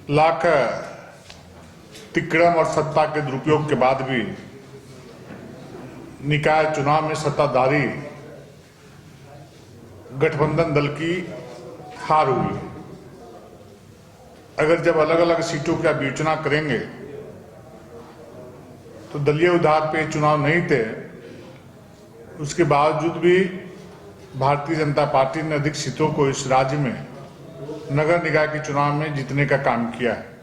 लाख तिक्रम और सत्ता के दुरुपयोग के बाद भी निकाय चुनाव में सत्ताधारी गठबंधन दल की हार हुई। अगर जब अलग अलग सीटों का विवेचना करेंगे तो दलीय आधार पे चुनाव नहीं थे, उसके बावजूद भी भारतीय जनता पार्टी ने अधिक सीटों को इस राज्य में नगर निकाय के चुनाव में जीतने का काम किया है।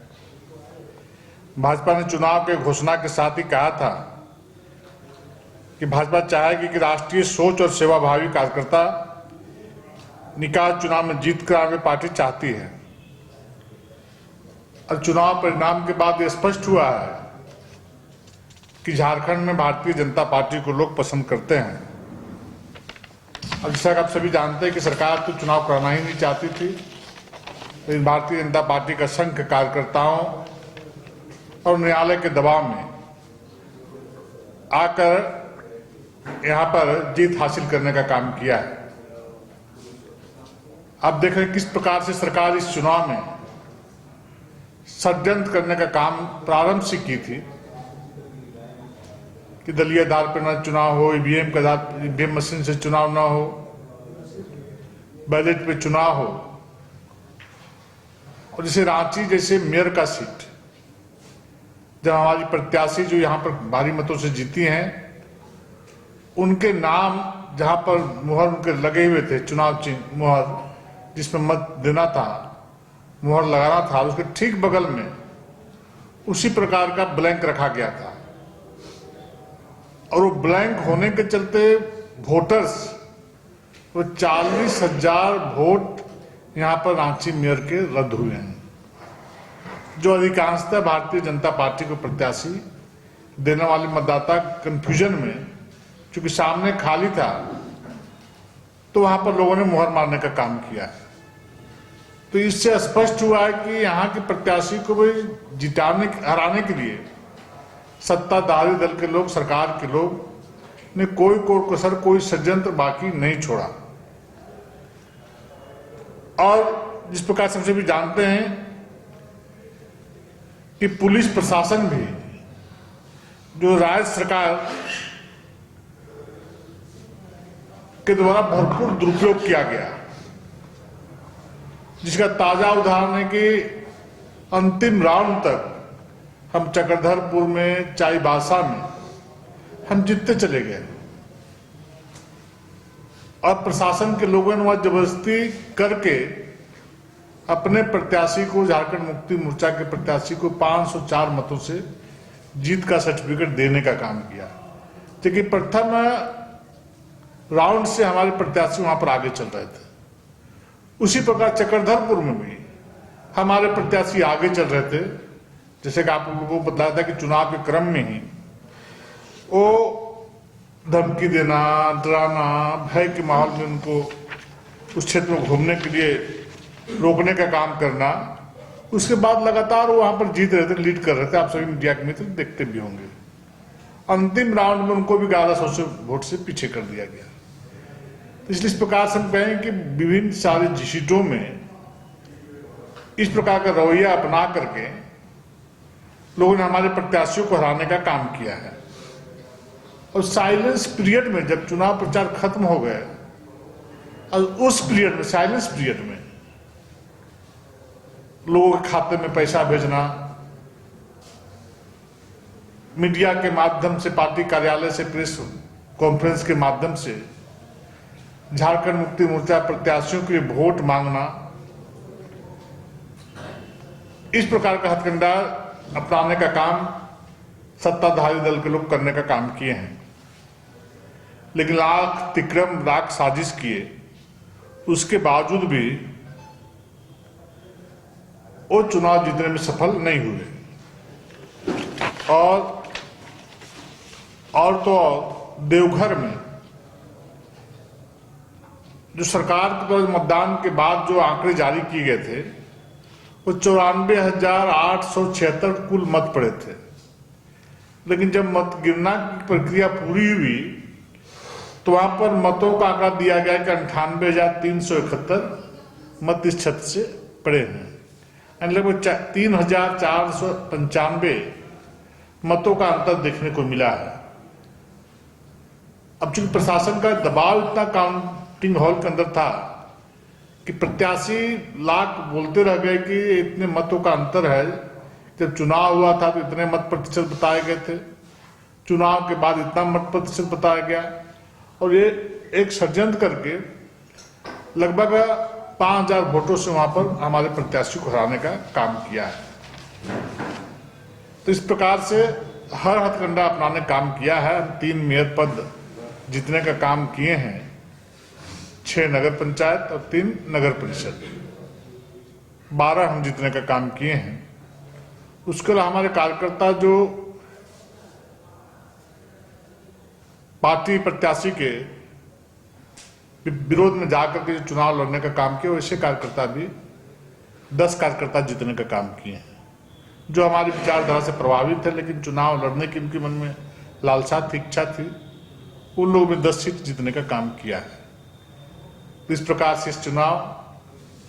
भाजपा ने चुनाव के घोषणा के साथ ही कहा था कि भाजपा चाहेगी कि राष्ट्रीय सोच और सेवाभावी कार्यकर्ता निकाय चुनाव में जीत कर आगे पार्टी चाहती है। और चुनाव परिणाम के बाद यह स्पष्ट हुआ है कि झारखंड में भारतीय जनता पार्टी को लोग पसंद करते हैं। और जैसा आप सभी जानते हैं कि सरकार तो चुनाव कराना ही नहीं चाहती थी, लेकिन भारतीय जनता पार्टी का संघ कार्यकर्ताओं और न्यायालय के दबाव में आकर यहां पर जीत हासिल करने का काम किया है। अब देख रहे किस प्रकार से सरकार इस चुनाव में षड्यंत्र करने का काम प्रारंभ से की थी कि दलीय आधार पर न चुनाव हो, ईवीएम मशीन से चुनाव न हो, बैलेट पे चुनाव हो। और जैसे रांची जैसे मेयर का सीट, जब हमारी प्रत्याशी जो यहाँ पर भारी मतों से जीती हैं, उनके नाम जहां पर मुहर उनके लगे हुए थे, चुनाव चिन्ह मुहर जिसमें मत देना था, मुहर लगाना था, उसके ठीक बगल में उसी प्रकार का ब्लैंक रखा गया था। और वो ब्लैंक होने के चलते वोटर्स, वो 40,000 वोट यहां पर रांची मेयर के रद्द हुए हैं, जो अधिकांशतः भारतीय जनता पार्टी को प्रत्याशी देने वाले मतदाता कंफ्यूजन में, क्योंकि सामने खाली था तो वहां पर लोगों ने मुहर मारने का काम किया है। तो इससे स्पष्ट हुआ है कि यहाँ के प्रत्याशी को भी हराने के लिए सत्ताधारी दल के लोग, सरकार के लोग ने कोई कसर, कोई षड्यंत्र बाकी नहीं छोड़ा। और जिस प्रकार से हम सभी जानते हैं कि पुलिस प्रशासन भी, जो राज्य सरकार के द्वारा भरपूर दुरुपयोग किया गया, जिसका ताजा उदाहरण है कि अंतिम राउंड तक हम चक्रधरपुर में, चाईबासा में हम जीतते चले गए और प्रशासन के लोगों ने वहां जबरदस्ती करके अपने प्रत्याशी को, झारखंड मुक्ति मोर्चा के प्रत्याशी को 504 मतों से जीत का सर्टिफिकेट देने का काम किया। क्योंकि प्रथम राउंड से हमारे प्रत्याशी वहां पर आगे चल रहे थे। उसी प्रकार चक्रधरपुर में भी हमारे प्रत्याशी आगे चल रहे थे। जैसे कि आप लोगों को बताया था कि चुनाव के क्रम में ही वो धमकी देना, डराना, भय के माहौल में उनको उस क्षेत्र में घूमने के लिए रोकने का काम करना, उसके बाद लगातार वो वहां पर जीत रहे थे, लीड कर रहे थे। आप सभी मीडिया के मित्र देखते भी होंगे। अंतिम राउंड में उनको भी 1100 वोट से पीछे कर दिया गया। इसलिए इस प्रकार से हम कहें कि विभिन्न सारी सीटों में इस प्रकार का रवैया अपना करके लोगों ने हमारे प्रत्याशियों को हराने का काम किया है। और साइलेंस पीरियड में, जब चुनाव प्रचार खत्म हो गए, और उस पीरियड में, साइलेंस पीरियड में लोगों के खाते में पैसा भेजना, मीडिया के माध्यम से, पार्टी कार्यालय से, प्रेस कॉन्फ्रेंस के माध्यम से झारखंड मुक्ति मोर्चा प्रत्याशियों के लिए वोट मांगना, इस प्रकार का हथकंडा अपनाने का काम सत्ताधारी दल के लोग करने का काम किए हैं। लेकिन लाख तिक्रम, लाख साजिश किए, उसके बावजूद भी वो चुनाव जीतने में सफल नहीं हुए। और तो देवघर में जो सरकार के द्वारा मतदान के बाद जो आंकड़े जारी किए गए थे, वो 94,876 कुल मत पड़े थे। लेकिन जब मत गिनना की प्रक्रिया पूरी हुई तो वहां पर मतों का आंकड़ा दिया गया कि 98,371 मत इस क्षेत्र से पड़े हैं। लगभग 3,495 मतों का अंतर देखने को मिला है। अब चूंकि प्रशासन का दबाव इतना काउंटिंग हॉल के अंदर था कि प्रत्याशी लाख बोलते रह गए कि इतने मतों का अंतर है। जब चुनाव हुआ था तो इतने मत प्रतिशत बताए गए थे, चुनाव के बाद इतना मत प्रतिशत बताया गया, और ये एक षड्यंत्र करके लगभग 5,000 वोटों से वहां पर हमारे प्रत्याशी को हराने का काम किया है। तो इस प्रकार से हर हथकंडा अपनाने काम किया है। हम 3 मेयर पद जीतने का काम किए हैं, 6 नगर पंचायत और 3 नगर परिषद, 12 हम जीतने का काम किए हैं। उसके अलावा हमारे कार्यकर्ता जो पार्टी प्रत्याशी के विरोध में जाकर के जो चुनाव लड़ने का काम किया, वैसे कार्यकर्ता भी 10 कार्यकर्ता जीतने का काम किए हैं, जो हमारी विचारधारा से प्रभावित है, लेकिन चुनाव लड़ने की उनके मन में लालसा थी, इच्छा थी। उन लोगों ने 10 सीट जीतने का काम किया है। तो इस प्रकार से इस चुनाव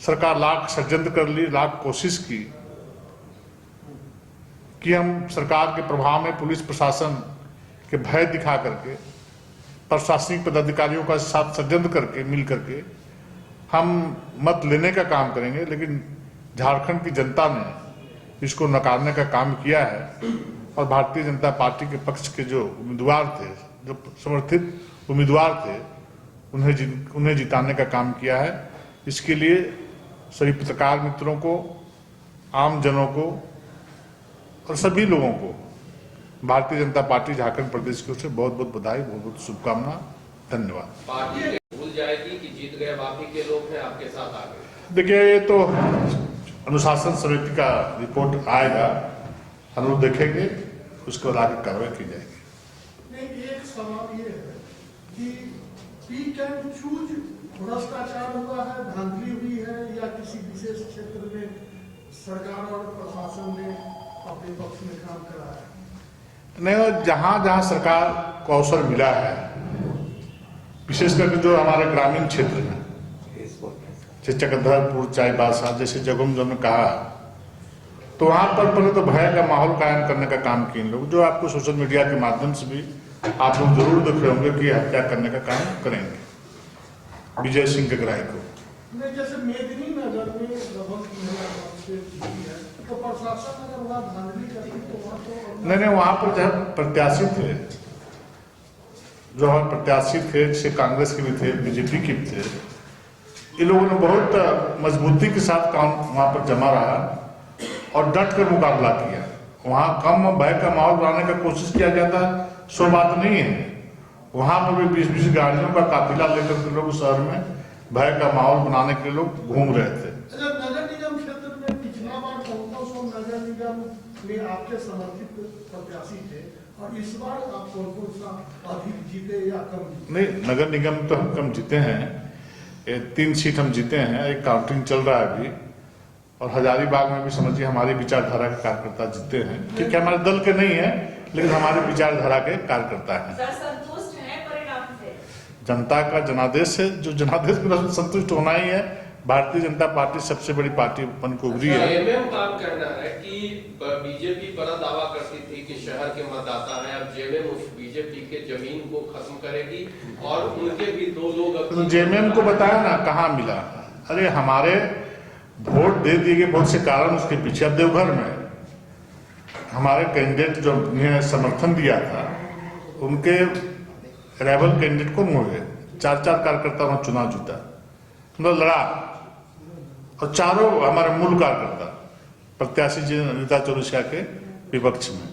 सरकार लाख षड्यंत्र कर ली, लाख कोशिश की कि हम सरकार के प्रभाव में पुलिस प्रशासन के भय दिखा करके, प्रशासनिक पदाधिकारियों का साथ षड्यंत्र करके, मिल करके हम मत लेने का काम करेंगे। लेकिन झारखंड की जनता ने इसको नकारने का काम किया है, और भारतीय जनता पार्टी के पक्ष के जो उम्मीदवार थे, जो समर्थित उम्मीदवार थे, उन्हें जिताने का काम किया है। इसके लिए सभी पत्रकार मित्रों को, आम जनों को और सभी लोगों को भारतीय जनता पार्टी झारखंड प्रदेश की ओर से बहुत बहुत बधाई, बहुत बहुत शुभकामना, धन्यवाद। पार्टी भूल जाएगी कि जीत गए बाकी के लोग हैं आपके साथ आगे? देखिए, ये तो अनुशासन समिति का रिपोर्ट आएगा, हम लोग देखेंगे, उसके बाद आगे कार्रवाई की जाएगी। नहीं, एक सवाल ये है कि पिक एंड चूज भ्रष्टाचार हुआ है, धांधली हुई है, या किसी विशेष क्षेत्र में सरकार और प्रशासन ने अपने पक्ष में काम करा है? नहीं, जहां जहां सरकार को अवसर मिला है, विशेष करके जो हमारे ग्रामीण क्षेत्र में, चक्रधरपुर, चाईबासा जैसे जगहों में हमने कहा, तो वहां पर पहले तो भय का माहौल कायम करने का काम किए लोग, जो आपको सोशल मीडिया के माध्यम से भी आप लोग जरूर देख रहे होंगे कि हत्या करने का काम करेंगे विजय सिंह के ग्राही को। जैसे मेदिनी नगर में तो प्रशासन अगर वहाँ धांधली करती तो वहाँ तो नहीं, वहां पर जब प्रत्याशी थे, जो हमारे प्रत्याशी थे, जैसे कांग्रेस के भी थे, बीजेपी के भी थे, इन लोगों ने बहुत मजबूती के साथ काम वहां पर जमा रहा और डट कर मुकाबला किया। वहां कम भय का माहौल बनाने का कोशिश किया गया था, सो बात नहीं है। वहां पर भी 20-20 गाड़ियों का काफिला लेकर के लोग शहर में भय का माहौल बनाने के लिए लोग घूम रहे थे। नगर निगम क्षेत्र में पिछला बार 1400 नगर निगम में आपके समर्थित प्रत्याशी थे, और इस बार आप कौन सा अधिक जीते या कम जीते? नहीं, नगर निगम तो हम कम जीते हैं, 3 सीट हम जीते हैं, एक काउंटिंग चल रहा है अभी, और हजारीबाग में भी समझिए हमारी विचारधारा के कार्यकर्ता जीते हैं। ठीक है, हमारे दल के नहीं है, लेकिन हमारे विचारधारा के कार्यकर्ता हैं। सर, संतुष्ट हैं परिणाम से? जनता का जनादेश है, जो जनादेश में संतुष्ट होना ही है। भारतीय जनता पार्टी सबसे बड़ी पार्टी बन के उभरी है। जेएमएम का कहना है कि बीजेपी बड़ा दावा करती थी कि शहर के मतदाता हैं, अब जेएमएम उस बीजेपी के जमीन को खत्म करेगी, और उनके भी 2 लोग जेएमएम को बताया ना कहाँ मिला। अरे हमारे वोट दे दिए गए, बहुत से कारण उसके पीछे। अब देवघर में हमारे कैंडिडेट जो ने समर्थन दिया था, उनके राइवल कैंडिडेट को हो गए, 4 कार्यकर्ता वहां चुनाव जीता, मतलब लड़ा, और चारों हमारे मूल कार्यकर्ता प्रत्याशी रीता चौरसिया के विपक्ष में।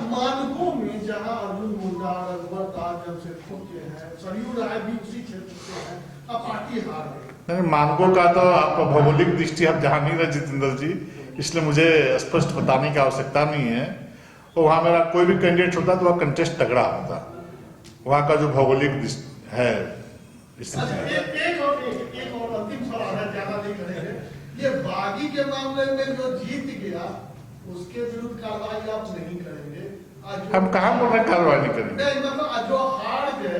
मानकों में जहां अर्जुन मुंडा, रघुवर दास जमशेदपुर के हैं, सरयू राय भी उसी क्षेत्र से हैं, अब पार्टी हार गई। नहीं, मानकों का तो आपको भौगोलिक दृष्टि आप जहां नहीं रहे जितेंद्र जी, इसलिए मुझे स्पष्ट बताने की आवश्यकता नहीं है। और वहां मेरा कोई भी कैंडिडेट होता तो वह कंटेस्ट तगड़ा होता, वहां का जो भौगोलिक है एक और अंतिम सवाल है, ज्यादा नहीं करेंगे। ये बागी के मामले में जो जीत गया, उसके विरुद्ध कार्रवाई आप नहीं करेंगे? हम कहाँ बोल रहे कार्रवाई नहीं करेंगे? नहीं, मतलब जो हार गए,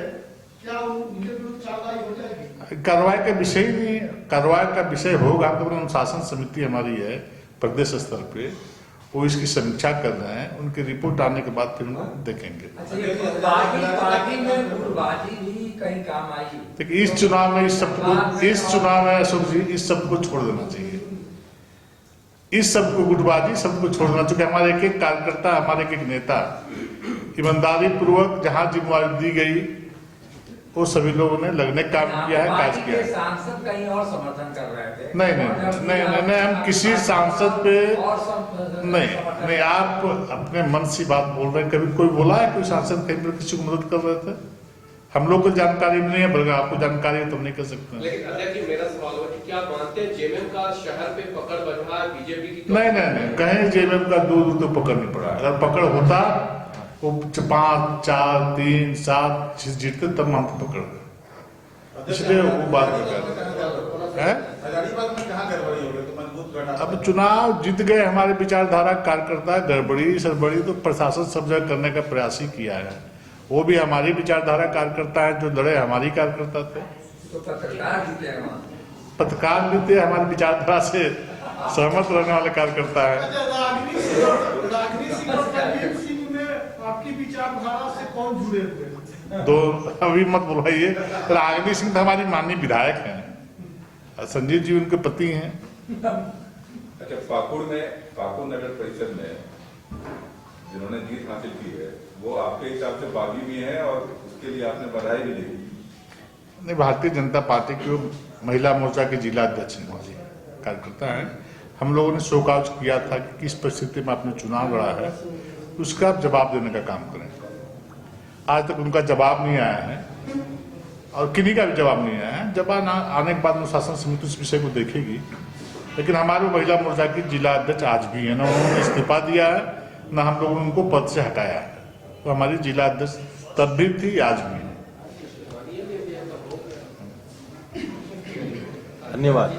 क्या उनके विरुद्ध कार्रवाई हो जाएगी? कार्रवाई का विषय नहीं, कार्रवाई का विषय होगा तो अनुशासन समिति हमारी है, प्रदेश स्तर पे, वो इसकी समीक्षा कर रहे हैं। उनकी रिपोर्ट आने के बाद फिर हम लोग देखेंगे। अच्छा, ये पार्टी में गुटबाजी भी कहीं काम आई? देखिए इस चुनाव में इस चुनाव में अशोक जी इस सब को छोड़ देना चाहिए। इस सब को गुटबाजी सब को छोड़ देना चाहिए। हमारे एक एक कार्यकर्ता, हमारे एक एक नेता ईमानदारी पूर्वक जहां जिम्मेवारी दी गई वो सभी लोगों ने लगने का काम किया है, काज किया है। सांसद कहीं और समर्थन कर रहे थे। नहीं, हम किसी सांसद पे नहीं, आप अपने मन से बात बोल रहे हैं। कभी कोई बोला है कोई सांसद कहीं पर किसी को मदद कर रहे थे? हम लोग को जानकारी नहीं है, बल्कि आपको जानकारी है तो हम नहीं कर सकते। लेकिन अध्यक्ष जी, मेरा सवाल है कि क्या आप मानते हैं जेएमएम का शहर पे पकड़ बजा है बीजेपी की? नहीं, कहीं जेएमएम का दूर तो पकड़ नहीं पड़ा। अगर पकड़ होता वो 5, 4, 3, 7 जीतते तब हम पकड़ गए, इसलिए वो बात है। अब चुनाव जीत गए हमारे विचारधारा कार्यकर्ता, गड़बड़ी सरबड़ी तो प्रशासन सब जगह करने का प्रयास ही किया है। वो भी हमारी विचारधारा कार्यकर्ता है, जो लड़े हमारी कार्यकर्ता थे। तो पत्रकार जीते हैं वहाँ। पत्रकार भी थे हमारी विचारधारा से सहमत रहने वाले कार्यकर्ता है। रागिनी सिंह और तनवीर सिंह में आपकी विचारधारा से कौन जुड़े हुए हैं? दो अभी मत बुलवाइए। रागिनी सिंह तो हमारी माननीय विधायक हैं, संजीव जी उनके पति हैं। अच्छा, पाकुड़ नगर परिषद में जिन्होंने जीत हासिल की है वो आपके हिसाब से बागी भी हैं और उसके लिए आपने बधाई भी दी? नहीं, भारतीय जनता पार्टी की महिला मोर्चा के जिला अध्यक्ष हैं, हमारी कार्यकर्ता हैं। हम लोगों ने शोकॉज किया था कि किस परिस्थिति में आपने चुनाव लड़ा है, उसका आप जवाब देने का काम करें। आज तक उनका जवाब नहीं आया है और किन्हीं का भी जवाब नहीं आया है। जवाब आने के बाद अनुशासन समिति उस विषय को देखेगी। लेकिन हमारे महिला मोर्चा की जिला अध्यक्ष आज भी है, ना उन्होंने इस्तीफा दिया है, ना हम लोगों ने उनको पद से हटाया है। तो हमारी जिला अध्यक्ष तब भी थी, आज भी है। धन्यवाद।